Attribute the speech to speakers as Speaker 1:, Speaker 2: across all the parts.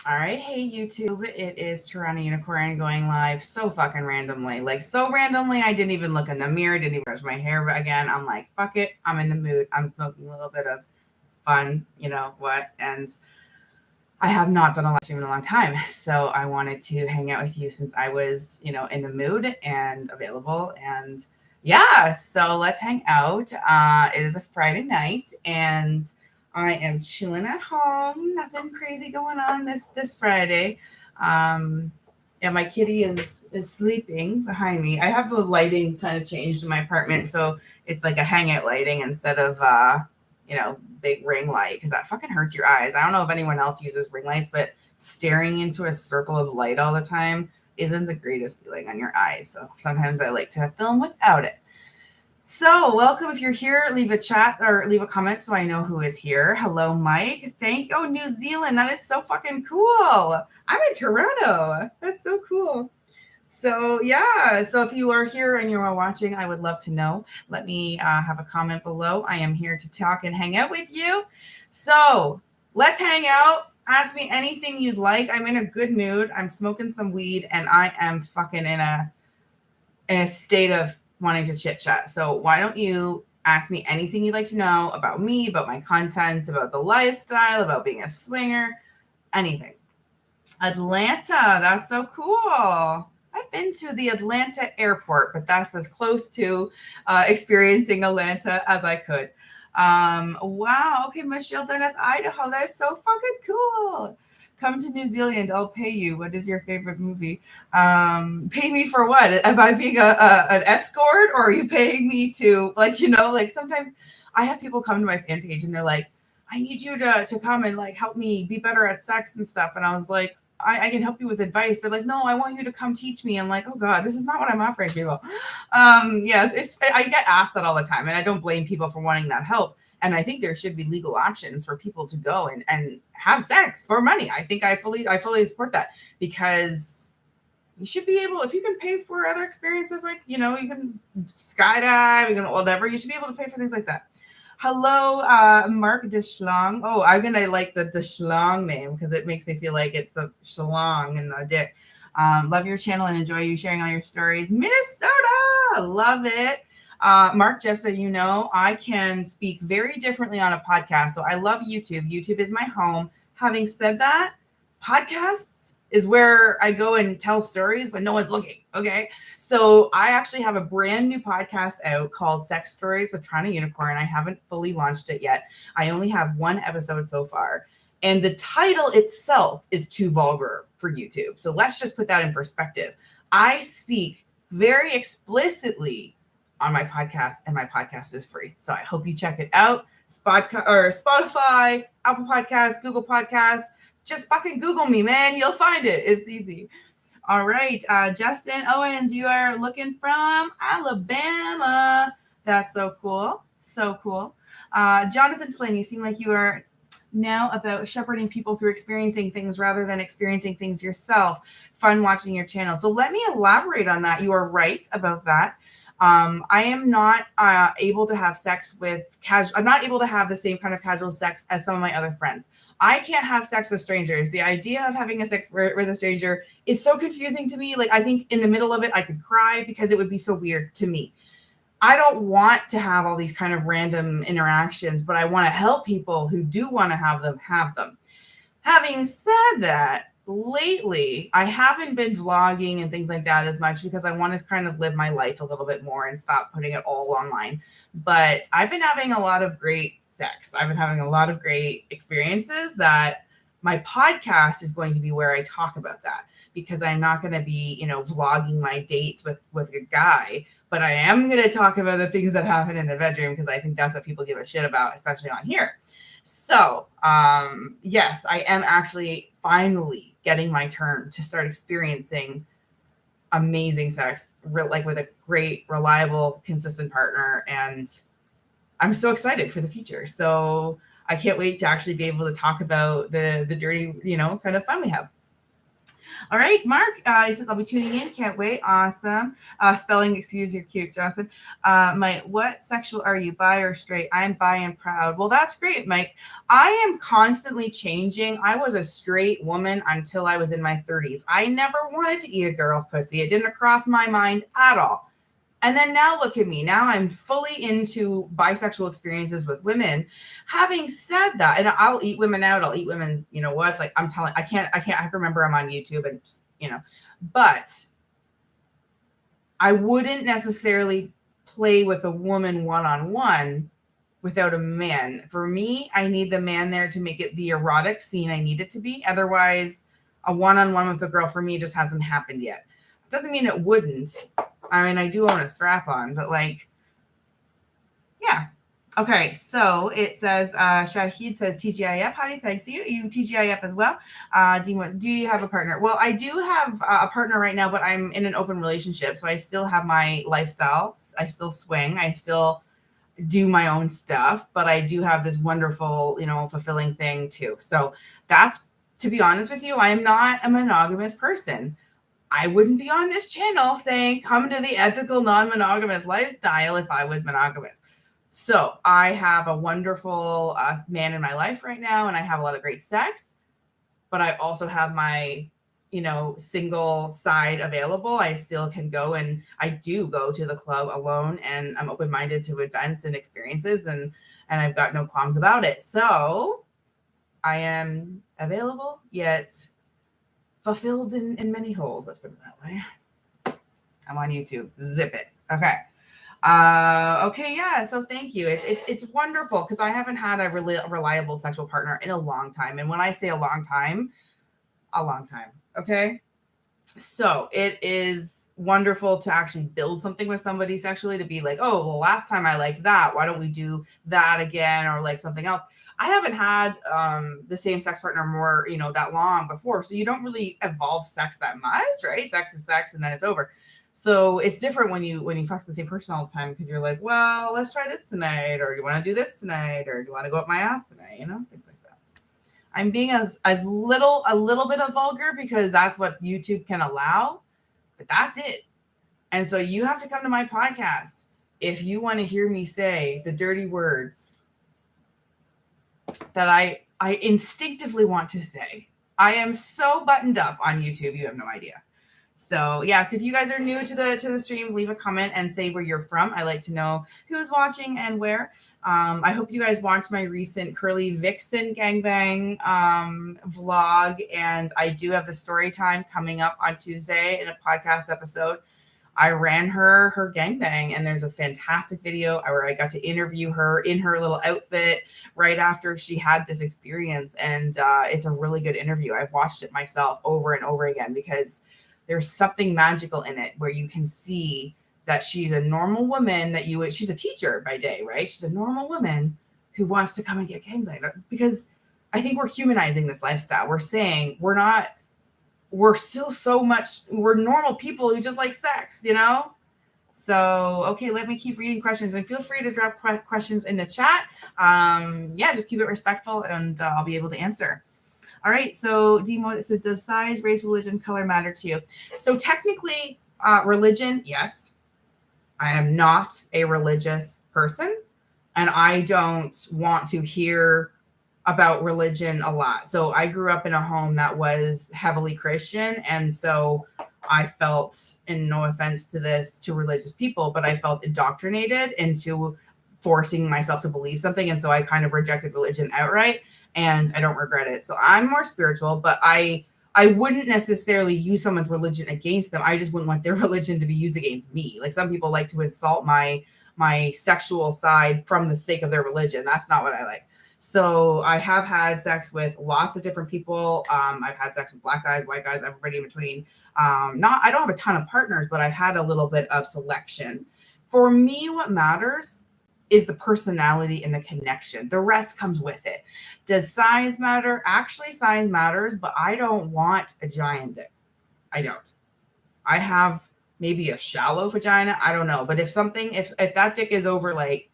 Speaker 1: All right, hey YouTube, it is TorontoUnicorn going live so fucking randomly. Like, so randomly, I didn't even look in the mirror, didn't even brush my hair. But again, I'm like, fuck it, I'm in the mood. I'm smoking a little bit of fun, you know what? And I have not done a live stream in a long time. So I wanted to hang out with you since I was, in the mood and available. And yeah, so let's hang out. It is a Friday night and I am chilling at home. Nothing crazy going on this Friday. Um, yeah, my kitty is sleeping behind me. I have the lighting kind of changed in my apartment, so it's like a hangout lighting instead of big ring light because that fucking hurts your eyes. I don't know if anyone else uses ring lights, but staring into a circle of light all the time isn't the greatest feeling on your eyes. So sometimes I like to film without it. So, welcome. If you're here, leave a chat or leave a comment so I know who is here. Hello, Mike. New Zealand. That is so fucking cool. I'm in Toronto. That's so cool. So, yeah. So, if you are here and you are watching, I would love to know. Let me have a comment below. I am here to talk and hang out with you. So, let's hang out. Ask me anything you'd like. I'm in a good mood. I'm smoking some weed and I am fucking in a state of wanting to chit chat. So why don't you ask me anything you'd like to know about me, about my content, about the lifestyle, about being a swinger, anything. Atlanta, that's so cool. I've been to the Atlanta airport, but that's as close to experiencing Atlanta as I could. Wow. Okay, Michelle Dennis, Idaho. That is so fucking cool. Come to New Zealand. I'll pay you. What is your favorite movie? Pay me for what? Am I being an escort, or are you paying me to like sometimes I have people come to my fan page and they're like, I need you to come and like help me be better at sex and stuff. And I was like, I can help you with advice. They're like, no, I want you to come teach me. I'm like, oh God, this is not what I'm offering people. Yes, I get asked that all the time, and I don't blame people for wanting that help. And I think there should be legal options for people to go and have sex for money. I think I fully support that because you should be able, if you can pay for other experiences, like, you can skydive, you can whatever, you should be able to pay for things like that. Hello, Mark DeSchlong. Oh, I'm gonna like the DeSchlong name because it makes me feel like it's a schlong and a dick. Love your channel and enjoy you sharing all your stories. Minnesota, love it. Mark, just so you know, I can speak very differently on a podcast. So I love YouTube. YouTube is my home. Having said that, podcasts is where I go and tell stories when no one's looking. Okay. So I actually have a brand new podcast out called Sex Stories with TorontoUnicorn. I haven't fully launched it yet. I only have one episode so far. And the title itself is too vulgar for YouTube. So let's just put that in perspective. I speak very explicitly on my podcast, and my podcast is free. So I hope you check it out. Spotify, Apple Podcasts, Google Podcasts. Just fucking Google me, man. You'll find it. It's easy. All right. Justin Owens, you are looking from Alabama. That's so cool. So cool. Jonathan Flynn, you seem like you are now about shepherding people through experiencing things rather than experiencing things yourself. Fun watching your channel. So let me elaborate on that. You are right about that. I am not able to have sex with casual. I'm not able to have the same kind of casual sex as some of my other friends. I can't have sex with strangers. The idea of having a sex with a stranger is so confusing to me. Like, I think in the middle of it, I could cry because it would be so weird to me. I don't want to have all these kind of random interactions, but I want to help people who do want to have them have them. Having said that, lately I haven't been vlogging and things like that as much because I want to kind of live my life a little bit more and stop putting it all online. But I've been having a lot of great sex. I've been having a lot of great experiences that my podcast is going to be where I talk about that, because I'm not going to be, vlogging my dates with a guy, but I am going to talk about the things that happen in the bedroom because I think that's what people give a shit about, especially on here. So, yes, I am actually finally getting my turn to start experiencing amazing sex, like with a great, reliable, consistent partner. And I'm so excited for the future. So I can't wait to actually be able to talk about the dirty, kind of fun we have. All right, Mark. He says I'll be tuning in. Can't wait. Awesome. Spelling, excuse, you're cute, Jonathan. Mike, what sexual are you? Bi or straight? I'm bi and proud. Well, that's great, Mike. I am constantly changing. I was a straight woman until I was in my 30s. I never wanted to eat a girl's pussy. It didn't cross my mind at all. And then now look at me. Now I'm fully into bisexual experiences with women. Having said that, and I'll eat women out. I'll eat women's, you know what? It's like, I have to remember I'm on YouTube and just, but I wouldn't necessarily play with a woman one-on-one without a man. For me, I need the man there to make it the erotic scene I need it to be. Otherwise, a one-on-one with a girl for me just hasn't happened yet. Doesn't mean it wouldn't. I mean, I do own a strap-on, but yeah. Okay, so it says, Shahid says TGIF. Honey, thanks you. You TGIF as well. Do you have a partner? Well, I do have a partner right now, but I'm in an open relationship, so I still have my lifestyles. I still swing. I still do my own stuff, but I do have this wonderful, fulfilling thing too. So that's, to be honest with you, I am not a monogamous person. I wouldn't be on this channel saying, come to the ethical non-monogamous lifestyle if I was monogamous. So I have a wonderful man in my life right now, and I have a lot of great sex, but I also have my, single side available. I still can go, and I do go to the club alone, and I'm open-minded to events and experiences, and I've got no qualms about it. So I am available, yet fulfilled in many holes. Let's put it that way. I'm on YouTube. Zip it. Okay. Okay. Yeah. So thank you. It's wonderful because I haven't had a really reliable sexual partner in a long time. And when I say a long time. Okay. So it is wonderful to actually build something with somebody sexually, to be like, oh, well, last time I liked that. Why don't we do that again? Or like something else. I haven't had the same sex partner more, that long before. So you don't really evolve sex that much, right? Sex is sex and then it's over. So it's different when you fuck the same person all the time, because you're like, well, let's try this tonight, or do you want to do this tonight, or do you want to go up my ass tonight? Things like that. I'm being a little bit of vulgar because that's what YouTube can allow, but that's it. And so you have to come to my podcast if you want to hear me say the dirty words that I instinctively want to say. I am so buttoned up on YouTube, you have no idea. So yes, if you guys are new to the stream, leave a comment and say where you're from. I like to know who's watching and where. I hope you guys watched my recent Curly Vixen gangbang vlog, and I do have the story time coming up on Tuesday in a podcast episode. I ran her gangbang, and there's a fantastic video where I got to interview her in her little outfit right after she had this experience. And it's a really good interview. I've watched it myself over and over again because there's something magical in it where you can see that she's a normal woman, she's a teacher by day, right? She's a normal woman who wants to come and get gangbanged, because I think we're humanizing this lifestyle. We're saying we're still we're normal people who just like sex, So, okay, let me keep reading questions, and feel free to drop questions in the chat. Just keep it respectful, and I'll be able to answer. All right, so Demo says, does size, race, religion, color matter to you? So technically, religion, yes. I am not a religious person, and I don't want to hear about religion a lot. So I grew up in a home that was heavily Christian, and so I felt, and no offense to religious people, but I felt indoctrinated into forcing myself to believe something, and so I kind of rejected religion outright, and I don't regret it. So I'm more spiritual, but I wouldn't necessarily use someone's religion against them. I just wouldn't want their religion to be used against me. Like, some people like to insult my sexual side from the sake of their religion. That's not what I like. So I have had sex with lots of different people. I've had sex with black guys, white guys, everybody in between. I don't have a ton of partners, but I've had a little bit of selection. For me, what matters is the personality and the connection. The rest comes with it. Does size matter? Actually, size matters, but I don't want a giant dick. I don't. I have maybe a shallow vagina. I don't know. But if that dick is over like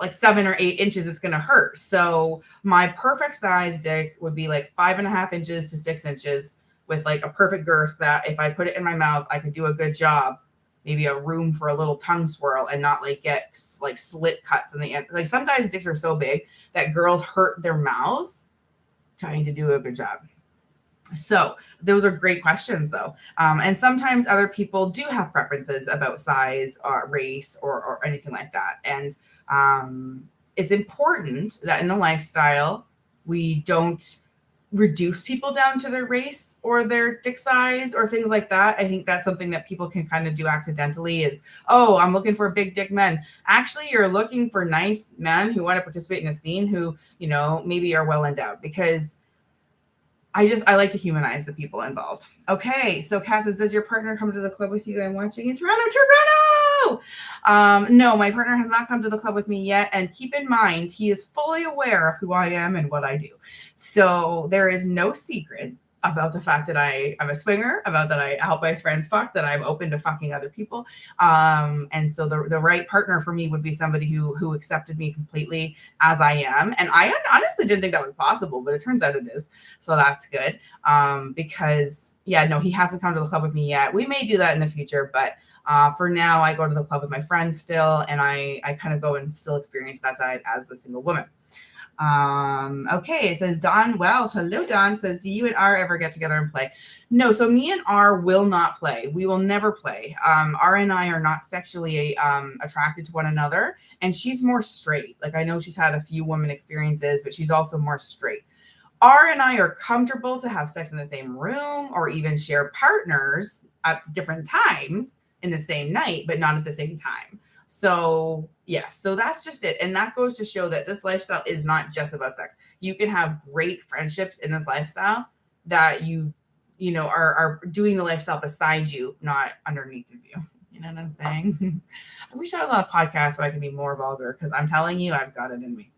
Speaker 1: like 7 or 8 inches, it's going to hurt. So my perfect size dick would be like 5.5 inches to 6 inches with like a perfect girth that if I put it in my mouth, I could do a good job. Maybe a room for a little tongue swirl and not like get like slit cuts in the end. Like some guys' dicks are so big that girls hurt their mouths trying to do a good job. So those are great questions though. And sometimes other people do have preferences about size or race or anything like that. And it's important that in the lifestyle, we don't reduce people down to their race or their dick size or things like that. I think that's something that people can kind of do accidentally is, oh, I'm looking for big dick men. Actually, you're looking for nice men who want to participate in a scene who, you know, maybe are well endowed, because I like to humanize the people involved. Okay, so Kat says, does your partner come to the club with you? I'm watching in Toronto. No, my partner has not come to the club with me yet. And keep in mind, he is fully aware of who I am and what I do. So there is no secret about the fact that I'm a swinger, about that I help my friends fuck, that I'm open to fucking other people. And so the right partner for me would be somebody who accepted me completely as I am. And I honestly didn't think that was possible, but it turns out it is. So that's good. Because yeah, no, he hasn't come to the club with me yet. We may do that in the future, but for now, I go to the club with my friends still, and I kind of go and still experience that side as the single woman. Okay, it says Don Wells. Hello, Don. Says, do you and R ever get together and play? No, so me and R will not play. We will never play. R and I are not sexually attracted to one another, and she's more straight. Like, I know she's had a few women experiences, but she's also more straight. R and I are comfortable to have sex in the same room or even share partners at different times in the same night, but not at the same time. So yeah, so that's just it. And that goes to show that this lifestyle is not just about sex. You can have great friendships in this lifestyle that you know, are doing the lifestyle beside you, not underneath of you. You know what I'm saying? I wish I was on a podcast so I could be more vulgar, because I'm telling you, I've got it in me.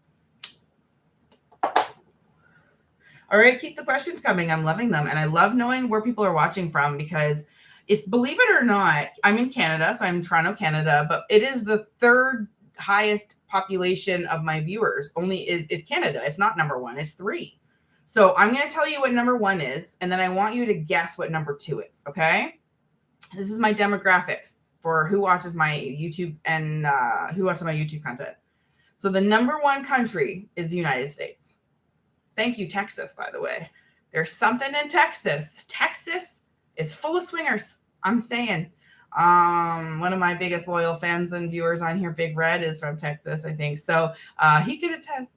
Speaker 1: All right, keep the questions coming. I'm loving them. And I love knowing where people are watching from, because it's, believe it or not, I'm in Canada, so I'm in Toronto, Canada, but it is the third highest population of my viewers only is Canada. It's not number one, it's 3. So I'm going to tell you what number 1 is, and then I want you to guess what number 2 is, okay? This is my demographics for who watches my YouTube and who watches my YouTube content. So the number 1 country is the United States. Thank you, Texas, by the way. There's something in Texas. Texas is full of swingers. I'm saying. One of my biggest loyal fans and viewers on here, Big Red, is from Texas, I think. So he could attest.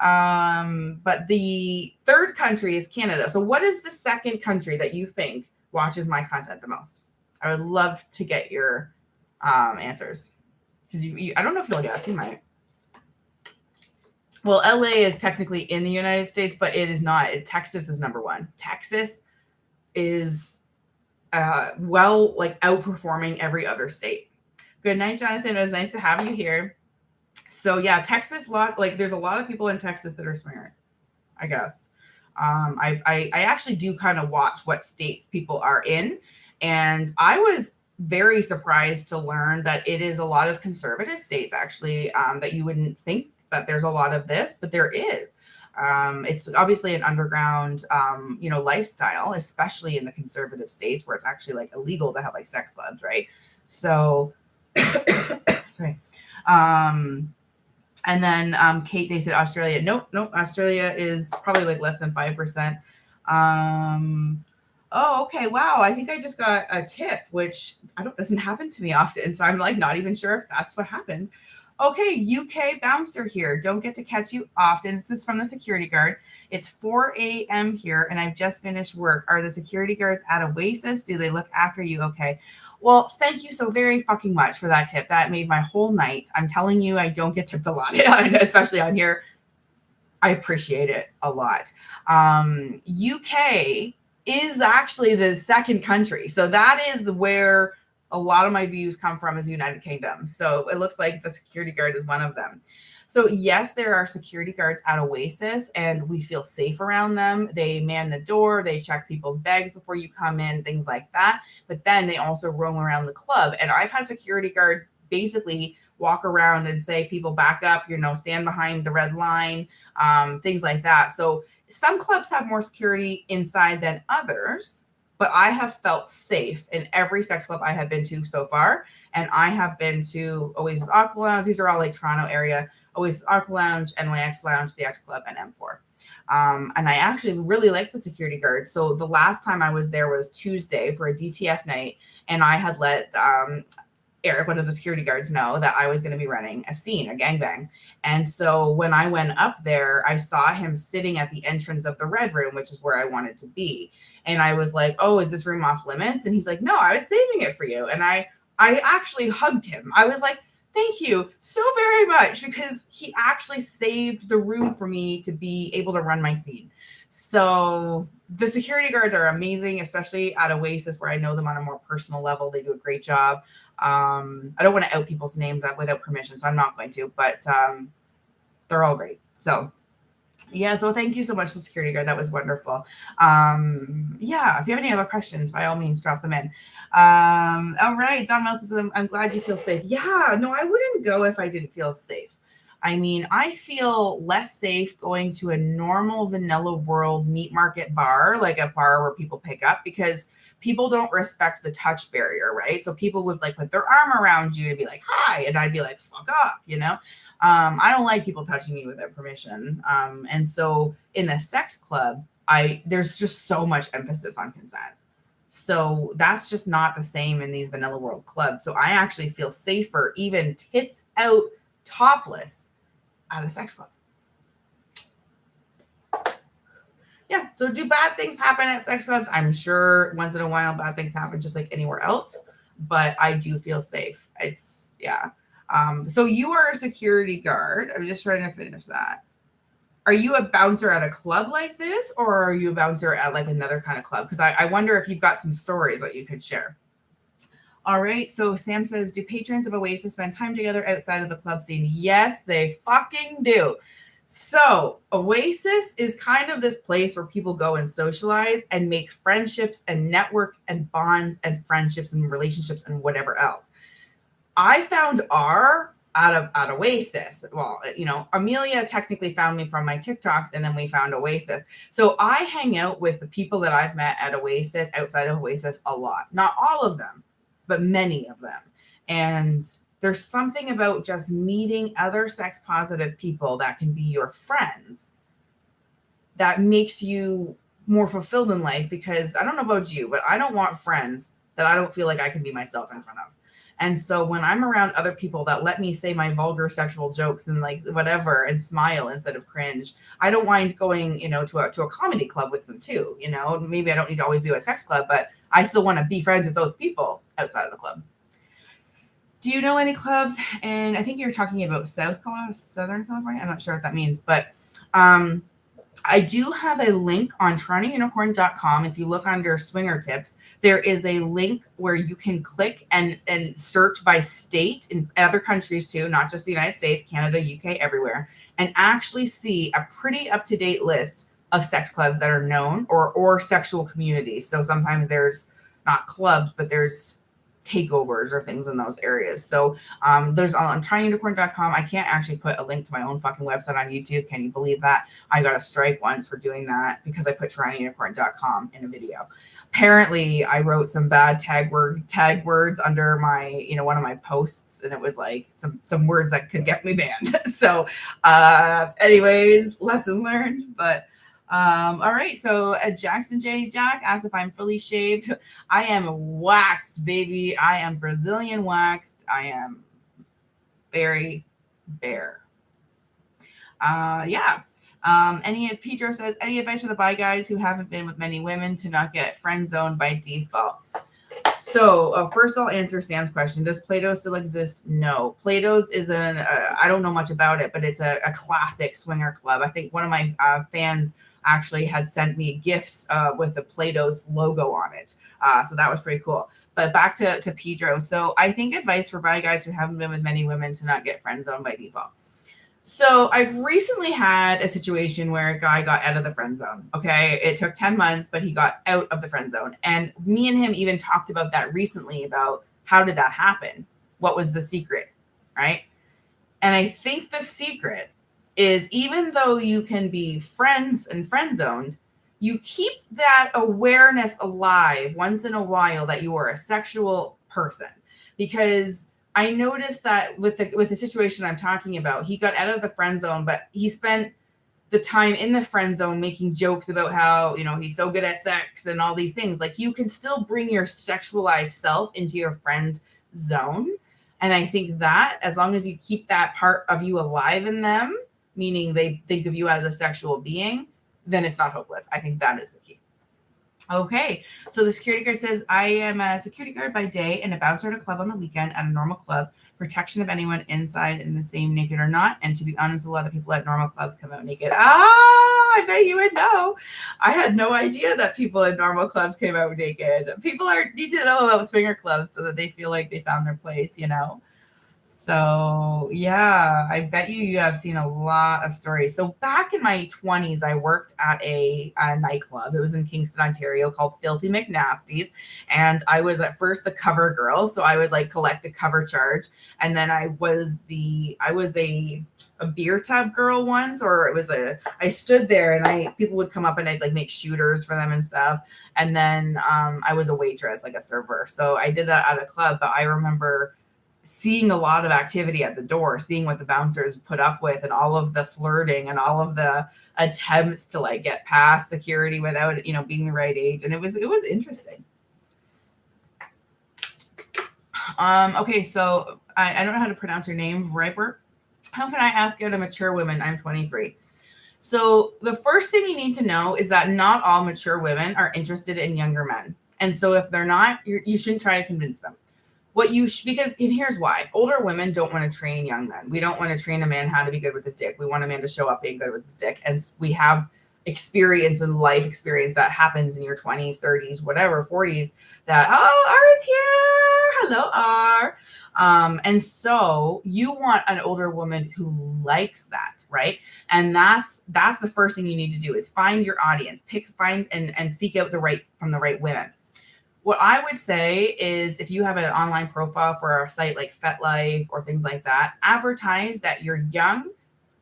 Speaker 1: But the third country is Canada. So what is the second country that you think watches my content the most? I would love to get your answers. Because I don't know if you'll guess. You might. Well, LA is technically in the United States, but it is not. Texas is number 1. Texas is outperforming every other state. Good night, Jonathan. It was nice to have you here. So yeah, Texas, there's a lot of people in Texas that are swingers, I guess. I actually do kind of watch what states people are in, and I was very surprised to learn that it is a lot of conservative states actually, that you wouldn't think that there's a lot of this, but there is. It's obviously an underground, lifestyle, especially in the conservative states where it's actually like illegal to have like sex clubs, right? So, sorry. And then Kate, they said Australia. Nope. Australia is probably like less than 5%. Oh, okay. Wow. I think I just got a tip, which doesn't happen to me often. So I'm like not even sure if that's what happened. Okay, UK bouncer here. Don't get to catch you often. This is from the security guard. It's 4 a.m. here, and I've just finished work. Are the security guards at Oasis? Do they look after you? Okay. Well, thank you so very fucking much for that tip. That made my whole night. I'm telling you, I don't get tipped a lot, especially on here. I appreciate it a lot. UK is actually the second country. So that is where a lot of my views come from, is United Kingdom. So it looks like the security guard is one of them. So yes, there are security guards at Oasis, and we feel safe around them. They man the door, they check people's bags before you come in, things like that. But then they also roam around the club. And I've had security guards basically walk around and say, people back up, stand behind the red line, things like that. So some clubs have more security inside than others, but I have felt safe in every sex club I have been to so far. And I have been to Oasis Aqua Lounge. These are all like Toronto area. Oasis Aqua Lounge, NYX Lounge, the X Club, and M4. And I actually really like the security guard. So the last time I was there was Tuesday for a DTF night, and I had let Eric, one of the security guards, know that I was going to be running a scene, a gangbang. And so when I went up there, I saw him sitting at the entrance of the red room, which is where I wanted to be. And I was like, oh, is this room off limits? And he's like, no, I was saving it for you. And I actually hugged him. I was like, thank you so very much, because he actually saved the room for me to be able to run my scene. So the security guards are amazing, especially at Oasis, where I know them on a more personal level. They do a great job. I don't want to out people's names without permission, so I'm not going to, but they're all great. So yeah, so thank you so much to security guard. That was wonderful. Yeah, if you have any other questions, by all means, drop them in. All right, Don Miles says, I'm glad you feel safe. Yeah, no, I wouldn't go if I didn't feel safe. I mean, I feel less safe going to a normal vanilla world meat market bar, like a bar where people pick up, because people don't respect the touch barrier, right? So people would like put their arm around you and be like, hi, and I'd be like, fuck off, I don't like people touching me without permission. And so in a sex club, there's just so much emphasis on consent. So that's just not the same in these vanilla world clubs. So I actually feel safer, even tits out, topless, at a sex club. Yeah. So do bad things happen at sex clubs? I'm sure once in a while bad things happen just like anywhere else, but I do feel safe. It's, yeah. So you are a security guard. I'm just trying to finish that. Are you a bouncer at a club like this, or are you a bouncer at like another kind of club? Because I wonder if you've got some stories that you could share. All right. So Sam says, do patrons of Oasis spend time together outside of the club scene? Yes, they fucking do. So Oasis is kind of this place where people go and socialize and make friendships and network and bonds and friendships and relationships and whatever else. I found R at Oasis. Well, Amelia technically found me from my TikToks, and then we found Oasis. So I hang out with the people that I've met at Oasis, outside of Oasis, a lot. Not all of them, but many of them. And there's something about just meeting other sex positive people that can be your friends that makes you more fulfilled in life, because I don't know about you, but I don't want friends that I don't feel like I can be myself in front of. And so when I'm around other people that let me say my vulgar sexual jokes and like whatever and smile instead of cringe, I don't mind going, to a comedy club with them too. Maybe I don't need to always be at a sex club, but I still want to be friends with those people outside of the club. Do you know any clubs? And I think you're talking about Southern California. I'm not sure what that means, but I do have a link on TorontoUnicorn.com. If you look under swinger tips, there is a link where you can click and search by state in other countries too, not just the United States, Canada, UK, everywhere, and actually see a pretty up-to-date list of sex clubs that are known or sexual communities. So sometimes there's not clubs, but there's takeovers or things in those areas. So there's on TorontoUnicorn.com. I can't actually put a link to my own fucking website on YouTube. Can you believe that? I got a strike once for doing that because I put TorontoUnicorn.com in a video. Apparently I wrote some bad tag words under my, one of my posts, and it was like some words that could get me banned. So anyways, lesson learned. But all right, so Jackson J. Jack asked if I'm fully shaved. I am waxed, baby. I am Brazilian waxed. I am very bare. Yeah. Pedro says, any advice for the bi guys who haven't been with many women to not get friend zoned by default? So first I'll answer Sam's question. Does Plato's still exist? No. Plato's is I don't know much about it, but it's a classic swinger club. I think one of my fans actually had sent me gifts with the Plato's logo on it. So that was pretty cool. But back to Pedro. So I think advice for bi guys who haven't been with many women to not get friend zoned by default. So I've recently had a situation where a guy got out of the friend zone. Okay. It took 10 months, but he got out of the friend zone. And me and him even talked about that recently, about how did that happen? What was the secret? Right. And I think the secret is, even though you can be friends and friend zoned, you keep that awareness alive once in a while that you are a sexual person. Because I noticed that with the situation I'm talking about, he got out of the friend zone, but he spent the time in the friend zone making jokes about how, he's so good at sex and all these things. Like, you can still bring your sexualized self into your friend zone. And I think that as long as you keep that part of you alive in them, meaning they think of you as a sexual being, then it's not hopeless. I think that is the key. Okay, so the security guard says, I am a security guard by day and a bouncer at a club on the weekend at a normal club. Protection of anyone inside in the same, naked or not. And to be honest, a lot of people at normal clubs come out naked. I bet you would know. I had no idea that people in normal clubs came out naked. People need to know about swinger clubs so that they feel like they found their place, So, yeah, I bet you have seen a lot of stories. So back in my 20s, I worked at a nightclub. It was in Kingston, Ontario, called Filthy McNasty's. And I was at first the cover girl. So I would collect the cover charge. And then I was a beer tub girl once, or I stood there and people would come up and I'd make shooters for them and stuff. And then I was a waitress, like a server. So I did that at a club, but I remember seeing a lot of activity at the door, seeing what the bouncers put up with and all of the flirting and all of the attempts to get past security without, being the right age. And it was interesting. Okay. So I don't know how to pronounce your name, Viper. How can I ask out a mature woman? I'm 23. So the first thing you need to know is that not all mature women are interested in younger men. And so if they're not, you shouldn't try to convince them. Because here's why. Older women don't want to train young men. We don't want to train a man how to be good with his dick. We want a man to show up being good with his dick. And we have experience and life experience that happens in your 20s, 30s, whatever, 40s, that, R is here. Hello, R. And so you want an older woman who likes that, right? And that's the first thing you need to do is find your audience, find and seek out the right women. What I would say is, if you have an online profile for a site like FetLife or things like that, advertise that you're young,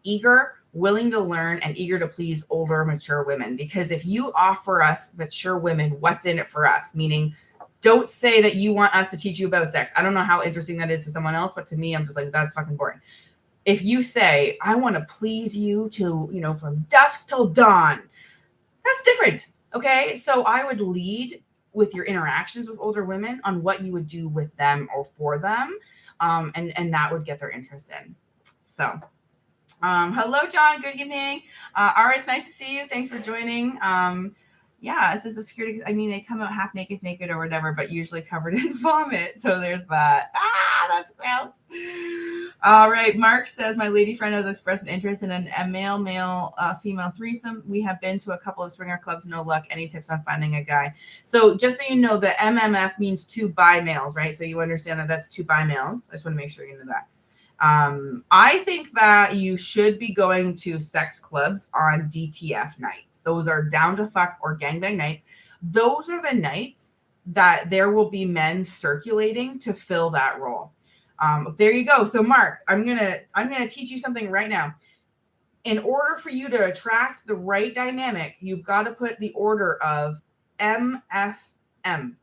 Speaker 1: eager, willing to learn, and eager to please older, mature women. Because if you offer us mature women, what's in it for us? Meaning, don't say that you want us to teach you about sex. I don't know how interesting that is to someone else, but to me, I'm just like, that's fucking boring. If you say, I want to please you to, from dusk till dawn, that's different. Okay. So I would lead with your interactions with older women on what you would do with them or for them. And that would get their interest in. So, hello, John. Good evening. All right. It's nice to see you. Thanks for joining. Yeah, this is the security. I mean, they come out half naked or whatever, but usually covered in vomit. So there's that. That's gross. All right. Mark says, my lady friend has expressed an interest in a male, female threesome. We have been to a couple of swinger clubs. No luck. Any tips on finding a guy? So just so you know, the MMF means two bi males, right? So you understand that that's two bi males. I just want to make sure you know that. I think that you should be going to sex clubs on DTF nights. Those are down to fuck or gangbang nights. Those are the nights that there will be men circulating to fill that role. There you go. So Mark, I'm gonna teach you something right now. In order for you to attract the right dynamic, you've got to put the order of MFM.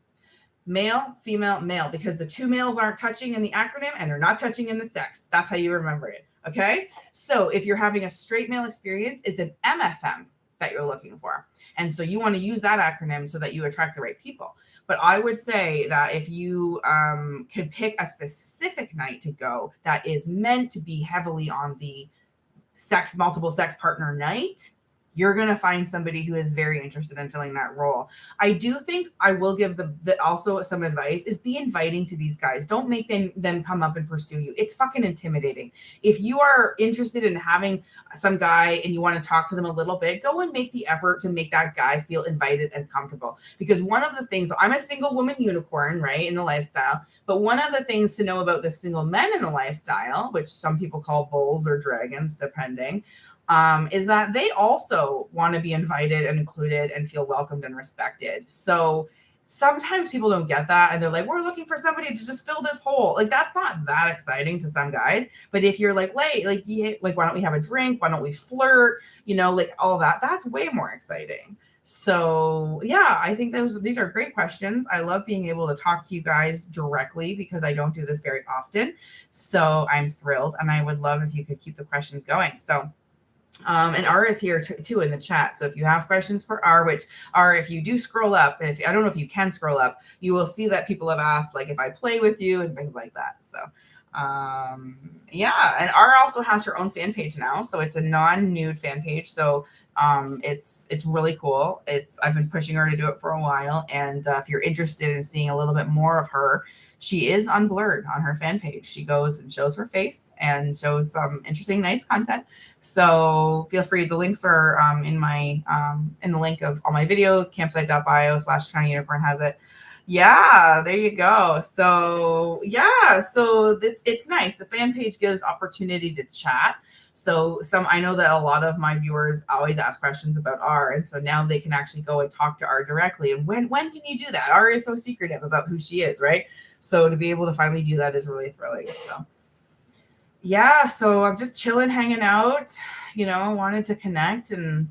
Speaker 1: Male, female, male, because the two males aren't touching in the acronym and they're not touching in the sex. That's how you remember it. Okay. So if you're having a straight male experience, it's an MFM that you're looking for. And so you want to use that acronym so that you attract the right people. But I would say that if you could pick a specific night to go that is meant to be heavily on the multiple sex partner night, you're going to find somebody who is very interested in filling that role. I do think I will give also some advice is be inviting to these guys. Don't make them come up and pursue you. It's fucking intimidating. If you are interested in having some guy and you want to talk to them a little bit, go and make the effort to make that guy feel invited and comfortable. Because one of the things, I'm a single woman unicorn, right, in the lifestyle. But one of the things to know about the single men in the lifestyle, which some people call bulls or dragons, depending, is that they also want to be invited and included and feel welcomed and respected. So sometimes people don't get that, and they're like, we're looking for somebody to just fill this hole. Like, that's not that exciting to some guys. But if you're like, yeah, like, why don't we have a drink? Why don't we flirt? Like all that, that's way more exciting. So yeah, I think these are great questions. I love being able to talk to you guys directly because I don't do this very often. So I'm thrilled, and I would love if you could keep the questions going. So and R is here too in the chat. So if you have questions for R, which R, if you do scroll up, I don't know if you can scroll up, you will see that people have asked like if I play with you and things like that. So yeah, and R also has her own fan page now, so it's a non-nude fan page. So it's really cool. I've been pushing her to do it for a while, and if you're interested in seeing a little bit more of her, she is unblurred on her fan page. She goes and shows her face and shows some interesting, nice content. So feel free. The links are in the link of all my videos. Campsite.bio/TorontoUnicorn has it. Yeah, there you go. So yeah, so it's nice. The fan page gives opportunity to chat. So I know that a lot of my viewers always ask questions about R, and so now they can actually go and talk to R directly. And when can you do that? R is so secretive about who she is, right? So to be able to finally do that is really thrilling. So yeah, so I'm just chilling, hanging out, wanted to connect and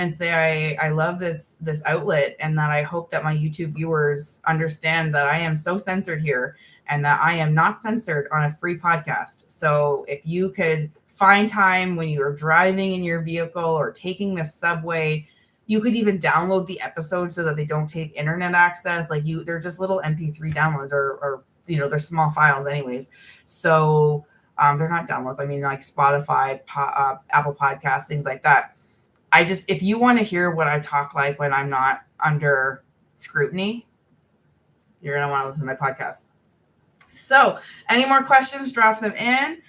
Speaker 1: say I love this outlet, and that I hope that my YouTube viewers understand that I am so censored here and that I am not censored on a free podcast. So if you could find time when you're driving in your vehicle or taking the subway, you could even download the episode so that they don't take internet access. Like they're just little MP3 downloads or they're small files anyways. So they're not downloads. I mean, like Spotify, Apple Podcasts, things like that. If you want to hear what I talk like when I'm not under scrutiny, you're going to want to listen to my podcast. So any more questions, drop them in.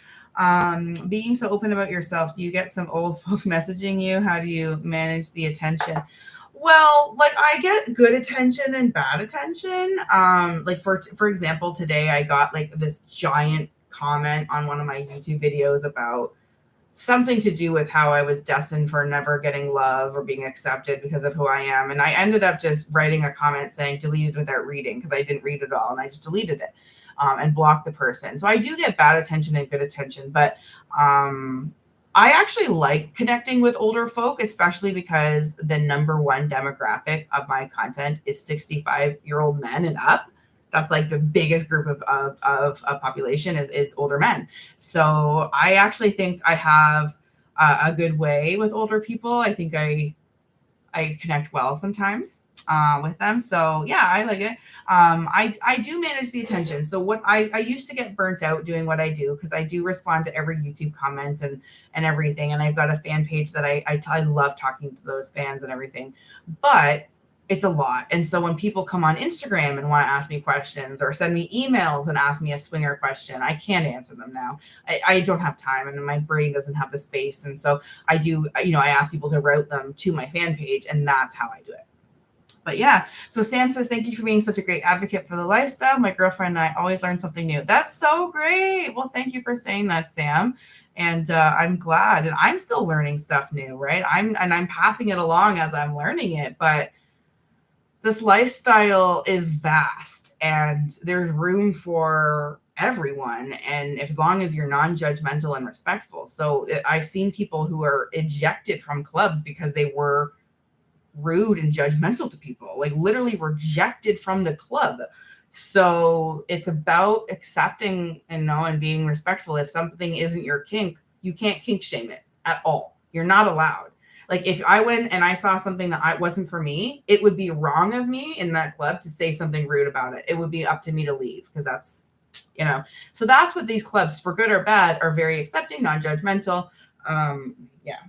Speaker 1: Being so open about yourself, do you get some old folk messaging you? How do you manage the attention? Well, like I get good attention and bad attention. Like for example, today I got like this giant comment on one of my YouTube videos about something to do with how I was destined for never getting love or being accepted because of who I am. And I ended up just writing a comment saying deleted without reading because I didn't read it all, and I just deleted it and blocked the person. So I do get bad attention and good attention, but I actually like connecting with older folk, especially because the number one demographic of my content is 65-year-old men and up. That's like the biggest group of population is older men. So I actually think I have a good way with older people. I think I connect well sometimes with them. So yeah, I like it. I do manage the attention. So what I used to get burnt out doing what I do, because I do respond to every YouTube comment and everything. And I've got a fan page that I love talking to those fans and everything, but it's a lot. And so when people come on Instagram and want to ask me questions or send me emails and ask me a swinger question, I can't answer them now. I don't have time, and my brain doesn't have the space. And so I do, I ask people to route them to my fan page, and that's how I do it. But yeah, so Sam says, thank you for being such a great advocate for the lifestyle. My girlfriend and I always learn something new. That's so great. Well, thank you for saying that, Sam. And I'm glad. And I'm still learning stuff new, right? I'm passing it along as I'm learning it. But this lifestyle is vast, and there's room for everyone, and as long as you're non-judgmental and respectful. So I've seen people who are ejected from clubs because they were rude and judgmental to people, like literally rejected from the club. So it's about accepting and being respectful. If something isn't your kink, you can't kink shame it at all. You're not allowed. Like if I went and I saw something that wasn't for me, it would be wrong of me in that club to say something rude about it. It would be up to me to leave, because that's, so that's what these clubs, for good or bad, are very accepting, non-judgmental. Yeah.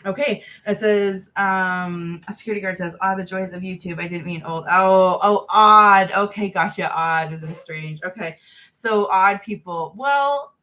Speaker 1: Okay. It says, a security guard says, the joys of YouTube. I didn't mean old. Oh, odd. Okay. Gotcha. Odd isn't strange. Okay. So odd people. Well,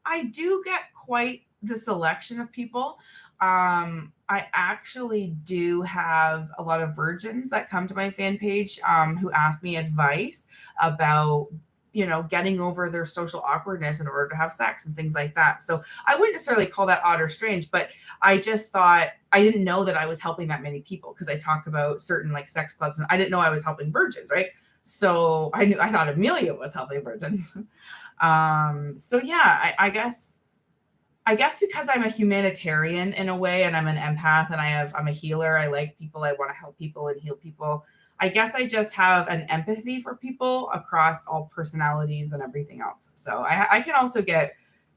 Speaker 1: I do get quite the selection of people. I actually do have a lot of virgins that come to my fan page who ask me advice about getting over their social awkwardness in order to have sex and things like that. So I wouldn't necessarily call that odd or strange, but I just thought, I didn't know that I was helping that many people, because I talk about certain like sex clubs and I didn't know I was helping virgins, right? So I thought Amelia was helping virgins. So yeah, I guess because I'm a humanitarian in a way, and I'm an empath, and I'm a healer. I like people. I want to help people and heal people. I guess I just have an empathy for people across all personalities and everything else. So I can also get,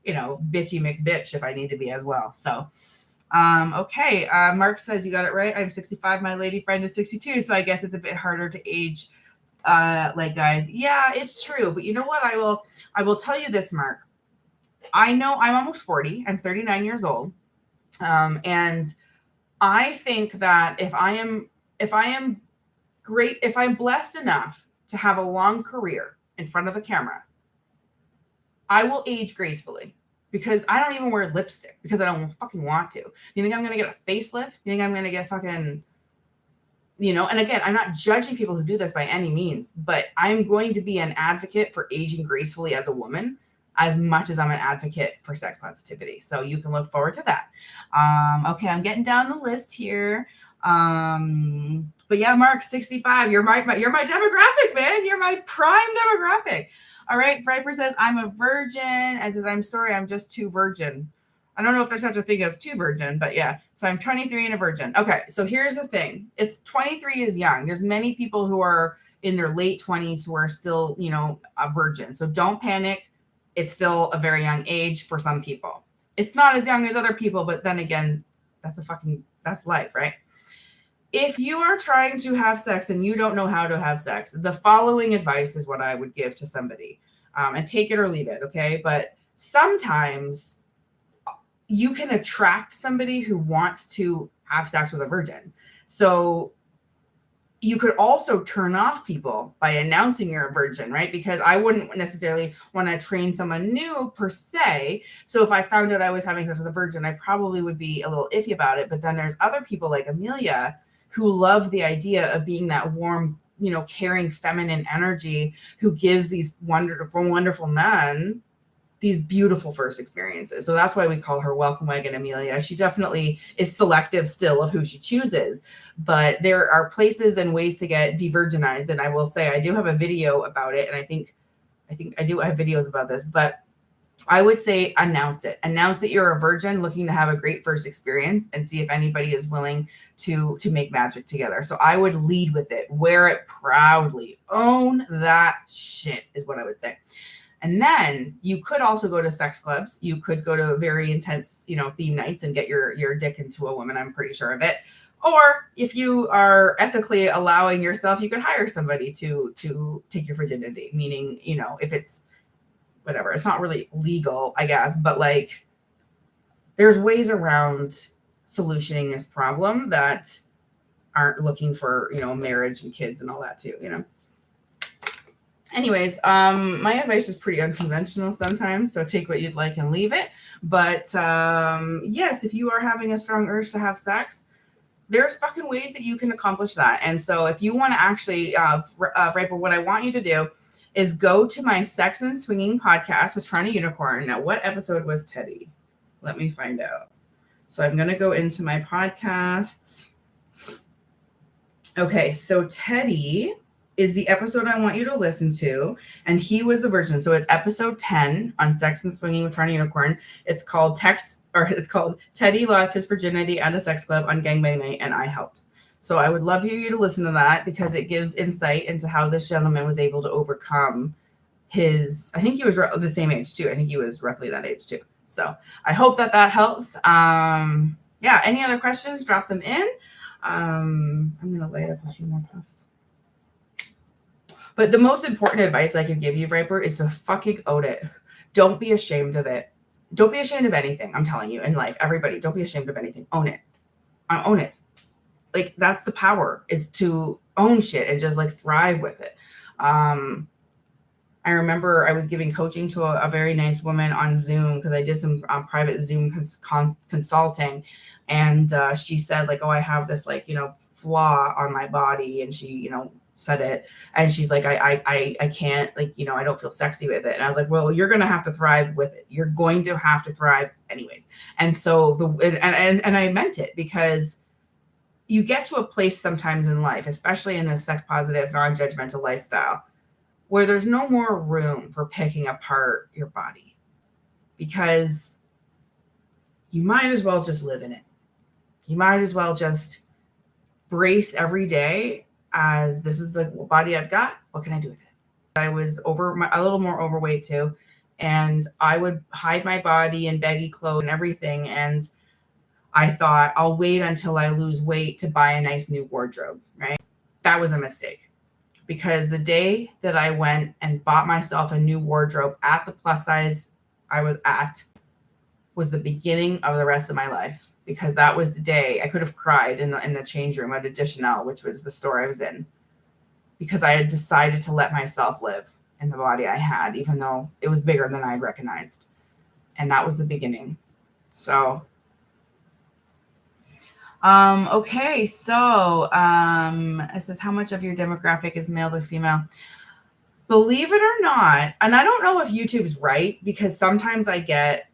Speaker 1: bitchy McBitch if I need to be as well. So, okay. Mark says you got it right. I'm 65. My lady friend is 62. So I guess it's a bit harder to age, like guys. Yeah, it's true. But you know what? I will tell you this, Mark. I know I'm almost 40. I'm 39 years old. And I think that if I am great, if I'm blessed enough to have a long career in front of the camera, I will age gracefully, because I don't even wear lipstick because I don't fucking want to. You think I'm going to get a facelift? You think I'm going to get fucking, and again, I'm not judging people who do this by any means, but I'm going to be an advocate for aging gracefully as a woman, as much as I'm an advocate for sex positivity. So you can look forward to that. Okay, I'm getting down the list here. But yeah, Mark, 65. You're my demographic, man. You're my prime demographic. All right, Viper says, I'm a virgin, and says, I'm sorry, I'm just too virgin. I don't know if there's such a thing as too virgin, but yeah. So I'm 23 and a virgin. Okay, so here's the thing. 23 is young. There's many people who are in their late 20s who are still, a virgin. So don't panic. It's still a very young age for some people. It's not as young as other people, but then again, that's life, right? If you are trying to have sex and you don't know how to have sex, the following advice is what I would give to somebody, and take it or leave it, okay? But sometimes you can attract somebody who wants to have sex with a virgin. So you could also turn off people by announcing you're a virgin, right? Because I wouldn't necessarily want to train someone new per se. So if I found out I was having sex with a virgin, I probably would be a little iffy about it. But then there's other people like Amelia who love the idea of being that warm, caring, feminine energy who gives these wonderful men these beautiful first experiences. So that's why we call her Welcome Wagon Amelia. She definitely is selective still of who she chooses, but there are places and ways to get de-virginized. And I will say, I do have a video about it. And I think I have videos about this, but I would say announce it. Announce that you're a virgin looking to have a great first experience, and see if anybody is willing to make magic together. So I would lead with it. Wear it proudly. Own that shit is what I would say. And then you could also go to sex clubs. You could go to very intense, theme nights and get your dick into a woman. I'm pretty sure of it. Or if you are ethically allowing yourself, you could hire somebody to take your virginity. Meaning, if it's whatever, it's not really legal, I guess, but like there's ways around solutioning this problem that aren't looking for, marriage and kids and all that too, Anyways, my advice is pretty unconventional sometimes, so take what you'd like and leave it. But yes, if you are having a strong urge to have sex, there's fucking ways that you can accomplish that. And so if you want to actually, Viper, what I want you to do is go to my Sex and Swinging podcast with TorontoUnicorn. Now, what episode was Teddy? Let me find out. So I'm going to go into my podcasts. Okay, so Teddy is the episode I want you to listen to, and he was the virgin. So it's episode 10 on Sex and Swinging with TorontoUnicorn. It's called Teddy Lost His Virginity at a Sex Club on Gangbang Night, and I helped. So I would love for you to listen to that, because it gives insight into how this gentleman was able to overcome his, I think he was the same age too. I think he was roughly that age too. So I hope that helps. Yeah, any other questions, drop them in. I'm going to light up a few more puffs. But the most important advice I could give you, Viper, is to fucking own it. Don't be ashamed of it. Don't be ashamed of anything. I'm telling you, in life, everybody, don't be ashamed of anything. Own it. Own it. Like, that's the power, is to own shit and just like thrive with it. I remember I was giving coaching to a very nice woman on Zoom, because I did some private Zoom consulting. And she said like, oh, I have this like, flaw on my body. And she, said it. And she's like, I can't, like, you know, I don't feel sexy with it. And I was like, well, you're going to have to thrive with it. You're going to have to thrive anyways. And so and I meant it, because you get to a place sometimes in life, especially in this sex positive, non-judgmental lifestyle, where there's no more room for picking apart your body, because you might as well just live in it. You might as well just brace every day as, this is the body I've got. What can I do with it? I was a little more overweight too. And I would hide my body in baggy clothes and everything. And I thought, I'll wait until I lose weight to buy a nice new wardrobe, right? That was a mistake, because the day that I went and bought myself a new wardrobe at the plus size I was at was the beginning of the rest of my life, because that was the day I could have cried in the change room at Additional, which was the store I was in, because I had decided to let myself live in the body I had, even though it was bigger than I'd recognized. And that was the beginning. So okay, so it says, how much of your demographic is male to female? Believe it or not, and I don't know if YouTube's right, because sometimes I get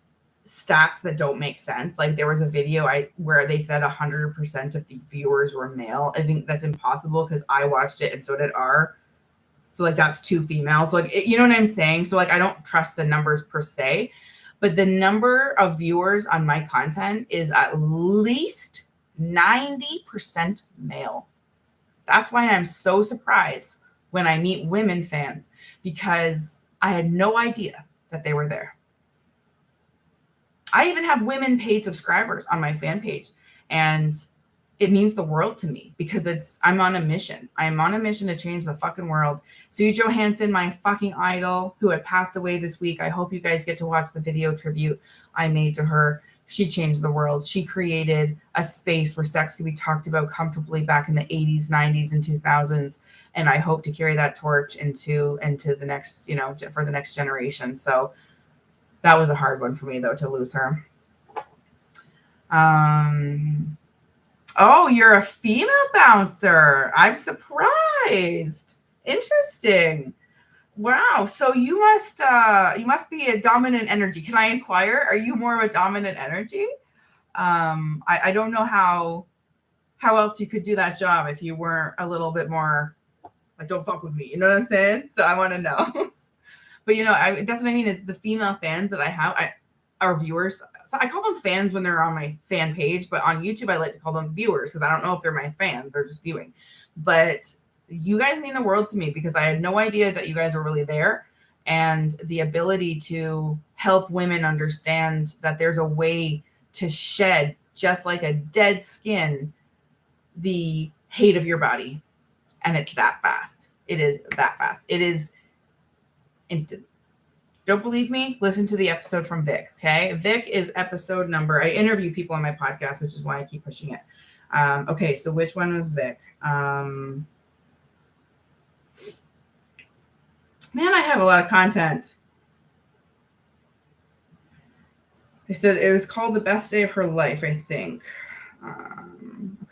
Speaker 1: stats that don't make sense. Like, there was a video where they said 100% of the viewers were male. I think that's impossible, because I watched it and so did R. So like, that's 2 females. So like, you know what I'm saying? So like, I don't trust the numbers per se, but the number of viewers on my content is at least 90% male. That's why I'm so surprised when I meet women fans, because I had no idea that they were there. I even have women paid subscribers on my fan page, and it means the world to me, because I'm on a mission. I'm on a mission to change the fucking world. Sue Johansson, my fucking idol, who had passed away this week. I hope you guys get to watch the video tribute I made to her. She changed the world. She created a space where sex could be talked about comfortably back in the 80s, 90s, and 2000s. And I hope to carry that torch into the next, you know, for the next generation. So that was a hard one for me, though, to lose her. Oh, you're a female bouncer. I'm surprised. Interesting. Wow. So you must be a dominant energy. Can I inquire? Are you more of a dominant energy? I don't know how else you could do that job if you weren't a little bit more like, don't fuck with me. You know what I'm saying? So I want to know. But you know, that's what I mean, is the female fans that I have, our viewers. So I call them fans when they're on my fan page, but on YouTube I like to call them viewers, because I don't know if they're my fans, they're just viewing. But you guys mean the world to me, because I had no idea that you guys were really there, and the ability to help women understand that there's a way to shed, just like a dead skin, the hate of your body. And it's that fast. It is that fast. It is instant. Don't believe me? Listen to the episode from Vic, okay? Vic is episode number. I interview people on my podcast, which is why I keep pushing it. Okay, so which one was Vic? Man, I have a lot of content. They said it was called The Best Day of Her Life, I think.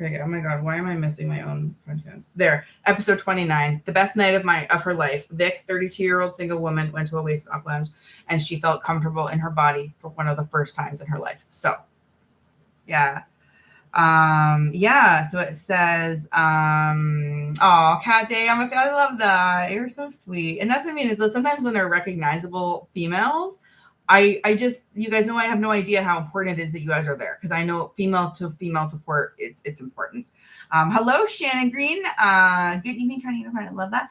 Speaker 1: Okay, oh my God, why am I missing my own podcasts? There, episode 29, the best night of her life. Vic, 32-year-old single woman, went to a waist up lounge, and she felt comfortable in her body for one of the first times in her life. So, yeah. So it says, oh, Cat Day, I love that. You're so sweet. And that's what I mean, is that sometimes when they're recognizable females, I just, you guys know, I have no idea how important it is that you guys are there, because I know female to female support, it's important. Hello, Shannon Green. Good evening, TorontoUnicorn. I love that.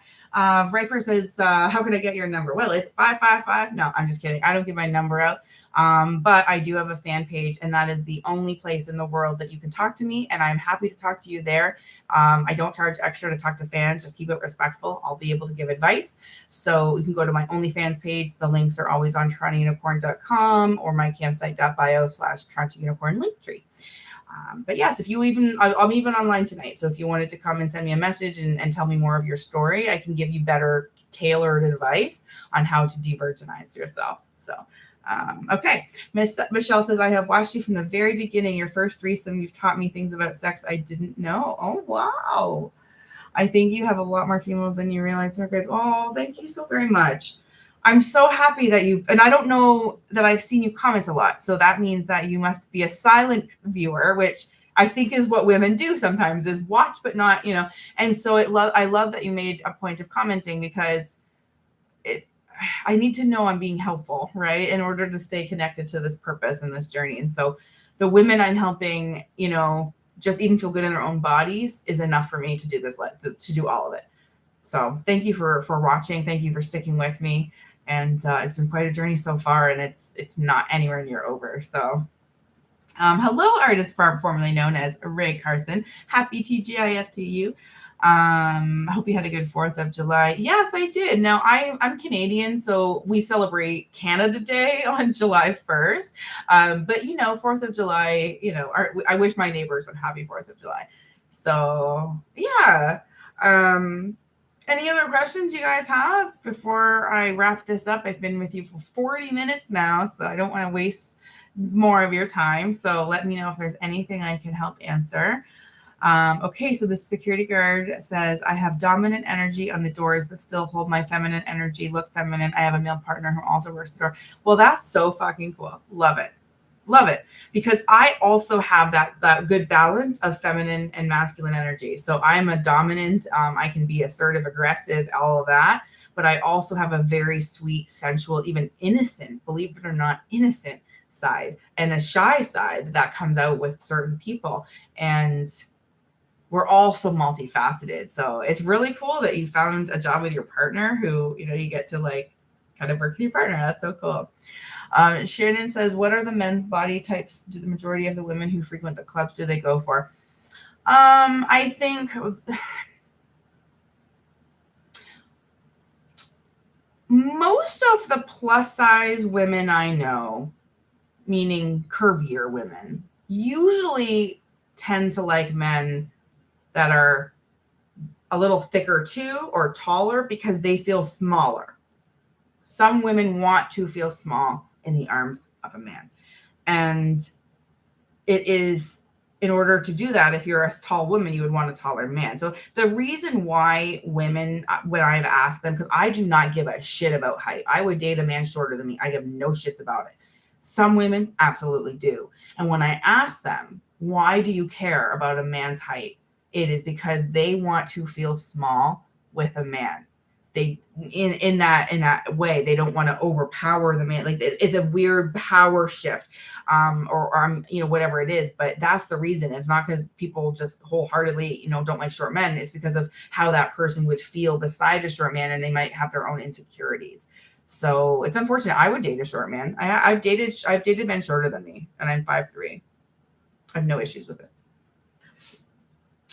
Speaker 1: Viper says, how can I get your number? Well, it's 555. No, I'm just kidding. I don't give my number out. But I do have a fan page, and that is the only place in the world that you can talk to me, and I'm happy to talk to you there. I don't charge extra to talk to fans. Just keep it respectful. I'll be able to give advice. So you can go to my OnlyFans page. The links are always on TorontoUnicorn.com or my campsite.bio/TorontoUnicorn linktree. But yes, if you I'm even online tonight. So if you wanted to come and send me a message and tell me more of your story, I can give you better tailored advice on how to de-virginize yourself. So, okay. Michelle says, I have watched you from the very beginning. Your first threesome, you've taught me things about sex I didn't know. Oh, wow. I think you have a lot more females than you realize are good. Oh, thank you so very much. I'm so happy that you, and I don't know that I've seen you comment a lot. So that means that you must be a silent viewer, which I think is what women do sometimes, is watch, but not, and so I love that you made a point of commenting, because I need to know I'm being helpful, right? In order to stay connected to this purpose and this journey. And so the women I'm helping, just even feel good in their own bodies is enough for me to do this, to do all of it. So thank you for watching. Thank you for sticking with me. And it's been quite a journey so far, and it's not anywhere near over. So hello, artist formerly known as Ray Carson. Happy TGIF to you. Hope you had a good 4th of July. Yes, I did. Now I'm Canadian, so we celebrate Canada Day on July 1st. But 4th of July, I wish my neighbors a happy 4th of July. So yeah. Any other questions you guys have before I wrap this up? I've been with you for 40 minutes now, so I don't want to waste more of your time. So let me know if there's anything I can help answer. Okay, so the security guard says, I have dominant energy on the doors, but still hold my feminine energy, look feminine. I have a male partner who also works the door. Well, that's so fucking cool. Love it. Love it. Because I also have that good balance of feminine and masculine energy. So I'm a dominant, I can be assertive, aggressive, all of that. But I also have a very sweet, sensual, even innocent, believe it or not, innocent side, and a shy side that comes out with certain people. And we're all so multifaceted. So it's really cool that you found a job with your partner who, you get to kind of work with your partner. That's so cool. Shannon says, what are the men's body types do the majority of the women who frequent the clubs do they go for? I think most of the plus size women I know, meaning curvier women, usually tend to like men that are a little thicker too, or taller, because they feel smaller. Some women want to feel small in the arms of a man. And it is, in order to do that, if you're a tall woman, you would want a taller man. So the reason why women, when I've asked them, because I do not give a shit about height. I would date a man shorter than me. I give no shits about it. Some women absolutely do. And when I ask them, why do you care about a man's height? It is because they want to feel small with a man. They in that way, they don't want to overpower the man. Like, it's a weird power shift, or whatever it is. But that's the reason. It's not because people just wholeheartedly don't like short men. It's because of how that person would feel beside a short man, and they might have their own insecurities. So it's unfortunate. I would date a short man. I've dated men shorter than me, and I'm 5'3". I have no issues with it.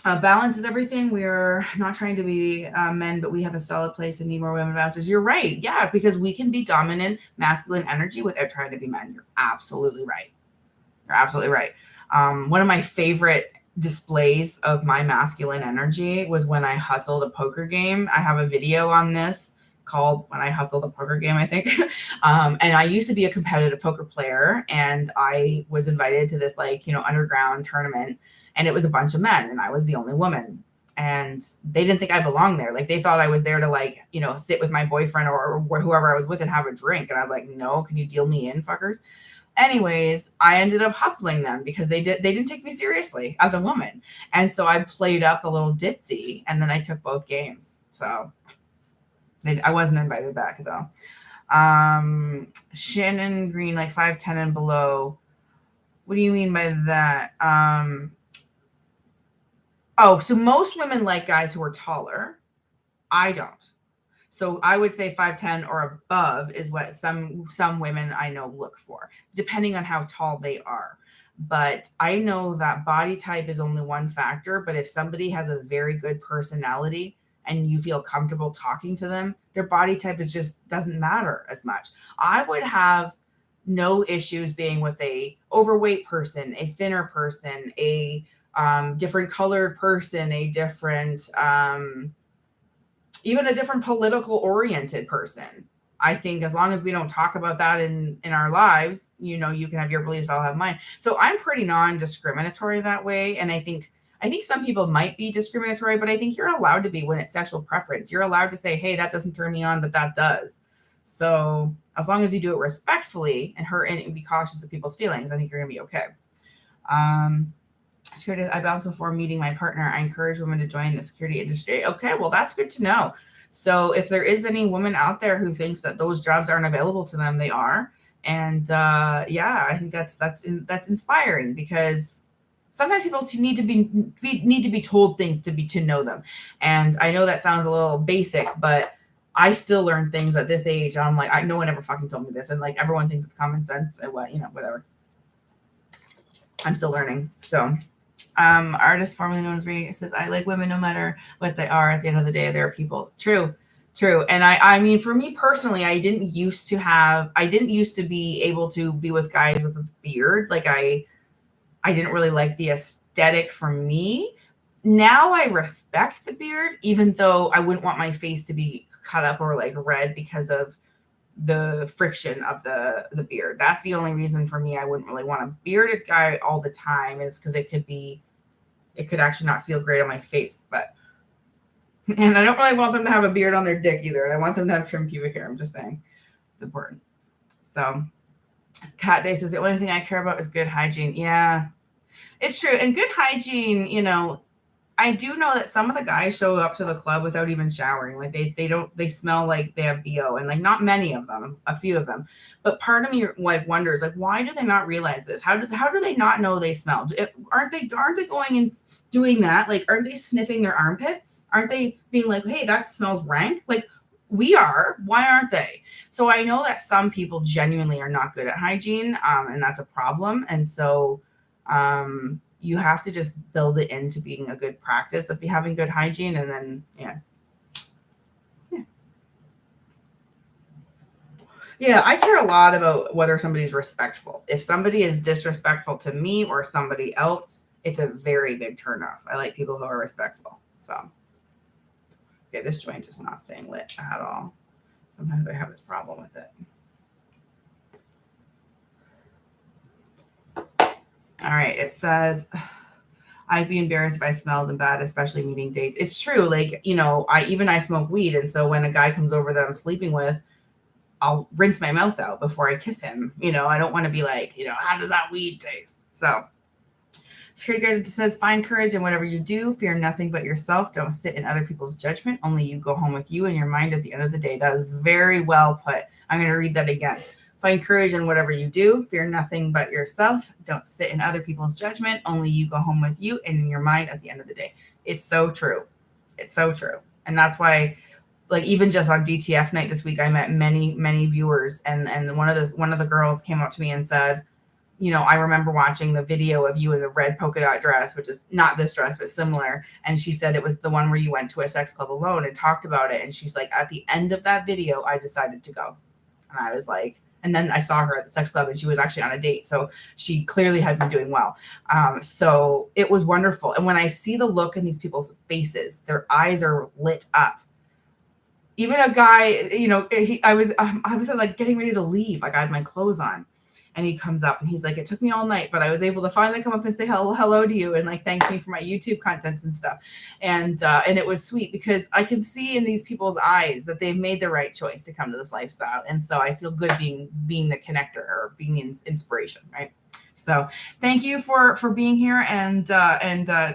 Speaker 1: Balance is everything. We're not trying to be men, but we have a solid place and need more women bouncers. You're right. Yeah, because we can be dominant masculine energy without trying to be men. You're absolutely right. You're absolutely right. One of my favorite displays of my masculine energy was when I hustled a poker game. I have a video on this called When I Hustled a Poker Game, I think. And I used to be a competitive poker player, and I was invited to this underground tournament. And it was a bunch of men, and I was the only woman. And they didn't think I belonged there. Like, they thought I was there to sit with my boyfriend or whoever I was with and have a drink. And I was like, no, can you deal me in, fuckers? Anyways, I ended up hustling them because they didn't take me seriously as a woman. And so I played up a little ditzy, and then I took both games. So I wasn't invited back though. Shannon Green, 5'10" and below. What do you mean by that? So most women like guys who are taller. I don't. So I would say 5'10" or above is what some women I know look for, depending on how tall they are. But I know that body type is only one factor. But if somebody has a very good personality and you feel comfortable talking to them, their body type just doesn't matter as much. I would have no issues being with a overweight person, a thinner person, a different colored person, a different, even a different political oriented person. I think as long as we don't talk about that in our lives, you can have your beliefs, I'll have mine. So I'm pretty non-discriminatory that way. And I think I think some people might be discriminatory, but I think you're allowed to be when it's sexual preference. You're allowed to say, hey, that doesn't turn me on, but that does. So as long as you do it respectfully and be cautious of people's feelings, I think you're going to be okay. Security, I bounced before meeting my partner. I encourage women to join the security industry. Okay, well, that's good to know. So if there is any woman out there who thinks that those jobs aren't available to them, they are. And I think that's inspiring, because sometimes people need to be told things to know them. And I know that sounds a little basic, but I still learn things at this age. I'm like, no one ever fucking told me this, and like everyone thinks it's common sense and whatever. I'm still learning. So, artist formerly known as Ray says, I like women no matter what they are. At the end of the day, they're people. True. And I mean, for me personally, I didn't used to be able to be with guys with a beard. Like I didn't really like the aesthetic for me. Now I respect the beard, even though I wouldn't want my face to be cut up or like red because of the friction of the beard. That's the only reason for me I wouldn't really want a bearded guy all the time, is because it could actually not feel great on my face. And I don't really want them to have a beard on their dick either. I want them to have trimmed pubic hair. I'm just saying, it's important. So Cat Day says the only thing I care about is good hygiene. Yeah, it's true. And good hygiene, I do know that some of the guys show up to the club without even showering. Like they smell like they have BO, and like not many of them, a few of them. But part of me like wonders, like, why do they not realize this? How do they not know they smell? Aren't they going and doing that? Like, aren't they sniffing their armpits? Aren't they being like, hey, that smells rank? Like we are. Why aren't they? So I know that some people genuinely are not good at hygiene, and that's a problem. And so, you have to just build it into being a good practice of having good hygiene. And then, yeah, I care a lot about whether somebody's respectful. If somebody is disrespectful to me or somebody else, it's a very big turnoff. I like people who are respectful. So, okay, this joint is not staying lit at all. Sometimes I have this problem with it. All right, it says, I'd be embarrassed if I smelled bad, especially meeting dates. It's true. Like, I smoke weed. And so when a guy comes over that I'm sleeping with, I'll rinse my mouth out before I kiss him. I don't want to be like, how does that weed taste? So security guard says, find courage in whatever you do. Fear nothing but yourself. Don't sit in other people's judgment. Only you go home with you and your mind at the end of the day. That is very well put. I'm going to read that again. Find courage in whatever you do. Fear nothing but yourself. Don't sit in other people's judgment. Only you go home with you and in your mind at the end of the day. It's so true. It's so true. And that's why, like, even just on DTF night this week, I met many, many viewers. And one of the girls came up to me and said, I remember watching the video of you in the red polka dot dress, which is not this dress, but similar. And she said it was the one where you went to a sex club alone and talked about it. And she's like, at the end of that video, I decided to go. And I was like, and then I saw her at the sex club and she was actually on a date. So she clearly had been doing well. So it was wonderful. And when I see the look in these people's faces, their eyes are lit up. Even a guy, I was like getting ready to leave. Like I had my clothes on and he comes up and he's like, it took me all night, but I was able to finally come up and say hello to you and like thank me for my YouTube contents and stuff. And it was sweet because I can see in these people's eyes that they've made the right choice to come to this lifestyle. And so I feel good being the connector or being inspiration, right? So thank you for being here and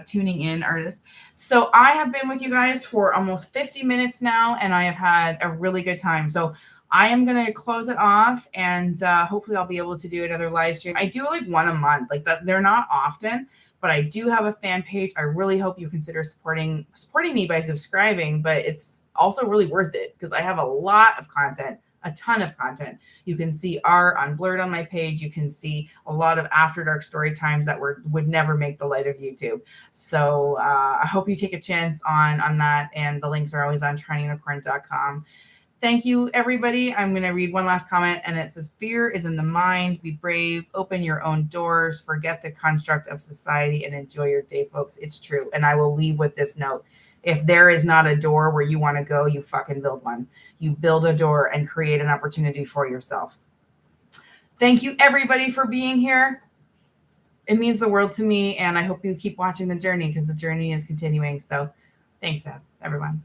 Speaker 1: tuning in, artists. So I have been with you guys for almost 50 minutes now, and I have had a really good time. So I am going to close it off, and hopefully I'll be able to do another live stream. I do like one a month, like that. They're not often, but I do have a fan page. I really hope you consider supporting me by subscribing, but it's also really worth it because I have a lot of content. A ton of content. You can see art on Blurred on my page. You can see a lot of After Dark story times that would never make the light of YouTube. So I hope you take a chance on that. And the links are always on TorontoUnicorn.com. Thank you, everybody. I'm going to read one last comment, and it says, fear is in the mind. Be brave. Open your own doors. Forget the construct of society and enjoy your day, folks. It's true. And I will leave with this note. If there is not a door where you want to go, you fucking build one. You build a door and create an opportunity for yourself. Thank you, everybody, for being here. it means the world to me, and I hope you keep watching the journey because the journey is continuing. So thanks, everyone.